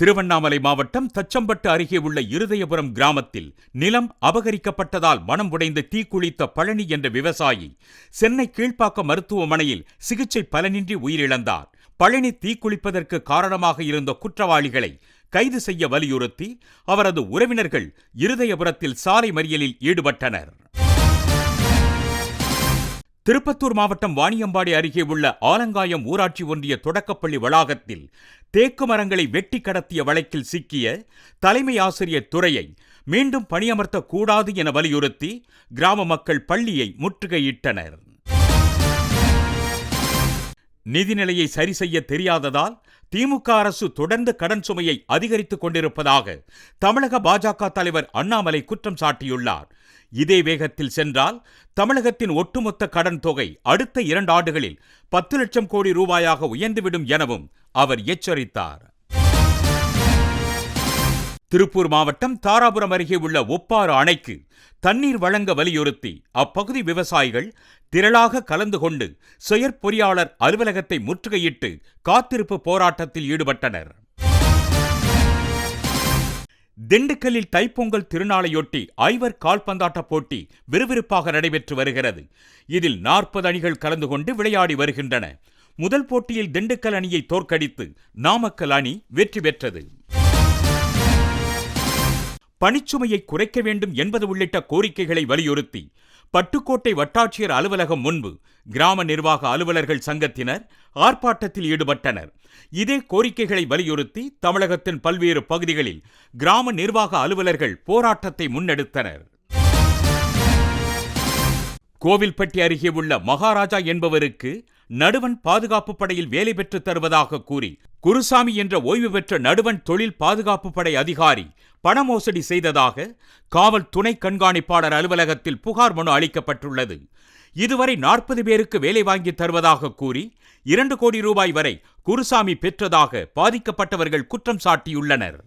திருவண்ணாமலை மாவட்டம் தச்சம்பட்டு அருகே உள்ள இருதயபுரம் கிராமத்தில் நிலம் அபகரிக்கப்பட்டதால் மனம் உடைந்து தீக்குளித்த பழனி என்ற விவசாயி சென்னை கீழ்ப்பாக்கம் மருத்துவமனையில் சிகிச்சை பலனின்றி உயிரிழந்தார். பழனி தீக்குளிப்பதற்கு காரணமாக இருந்த குற்றவாளிகளை கைது செய்ய வலியுறுத்தி அவரது உறவினர்கள் இருதயபுரத்தில் சாலை மறியலில் ஈடுபட்டனர். திருப்பத்தூர் மாவட்டம் வாணியம்பாடி அருகே உள்ள ஆலங்காயம் ஊராட்சி ஒன்றிய தொடக்கப்பள்ளி வளாகத்தில் தேக்கு மரங்களை வெட்டி கடத்திய வழக்கில் சிக்கிய தலைமை ஆசிரியர் துரையை மீண்டும் பணியமர்த்தக் கூடாது என வலியுறுத்தி கிராம மக்கள் பள்ளியை முற்றுகையிட்டனர். நிதிநிலையை சரி செய்ய தெரியாததால் திமுக அரசு தொடர்ந்து கடன் சுமையை அதிகரித்துக் கொண்டிருப்பதாக தமிழக பாஜக தலைவர் அண்ணாமலை குற்றம் சாட்டியுள்ளார். இதே வேகத்தில் சென்றால் தமிழகத்தின் ஒட்டுமொத்த கடன் தொகை அடுத்த 2 ஆண்டுகளில் 10 லட்சம் கோடி ரூபாயாக உயர்ந்துவிடும் எனவும் அவர் எச்சரித்தார். திருப்பூர் மாவட்டம் தாராபுரம் அருகே உள்ள ஒப்பாறு அணைக்கு தண்ணீர் வழங்க வலியுறுத்தி அப்பகுதி விவசாயிகள் திரளாக கலந்து கொண்டு செயற்பொறியாளர் அலுவலகத்தை முற்றுகையிட்டு காத்திருப்பு போராட்டத்தில் ஈடுபட்டனர். திண்டுக்கல்லில் தைப்பொங்கல் திருநாளையொட்டி ஐவர் கால்பந்தாட்ட போட்டி விறுவிறுப்பாக நடைபெற்று வருகிறது. இதில் 40 அணிகள் கலந்து கொண்டு விளையாடி வருகின்றன. முதல் போட்டியில் திண்டுக்கல் அணியை தோற்கடித்து நாமக்கல் அணி வெற்றி பெற்றது. பணிச்சுமையை குறைக்க வேண்டும் என்பது உள்ளிட்ட கோரிக்கைகளை வலியுறுத்தி பட்டுக்கோட்டை வட்டாட்சியர் அலுவலகம் முன்பு கிராம நிர்வாக அலுவலர்கள் சங்கத்தினர் ஆர்ப்பாட்டத்தில் ஈடுபட்டனர். இதே கோரிக்கைகளை வலியுறுத்தி தமிழகத்தின் பல்வேறு பகுதிகளில் கிராம நிர்வாக அலுவலர்கள் போராட்டத்தை முன்னெடுத்தனர். கோவில்பட்டி அருகே உள்ள மகாராஜா என்பவருக்கு நடுவன் பாதுகாப்பு படையில் வேலை பெற்று தருவதாக கூறி குருசாமி என்ற ஓய்வு பெற்ற நடுவன் தொழில் பாதுகாப்பு படை அதிகாரி பண மோசடி செய்ததாக காவல் துணை கண்காணிப்பாளர் அலுவலகத்தில் புகார் மனு அளிக்கப்பட்டுள்ளது. இதுவரை 40 பேருக்கு வேலை வாங்கி தருவதாக கூறி 2 கோடி ரூபாய் வரை குருசாமி பெற்றதாக பாதிக்கப்பட்டவர்கள் குற்றம் சாட்டியுள்ளனர்.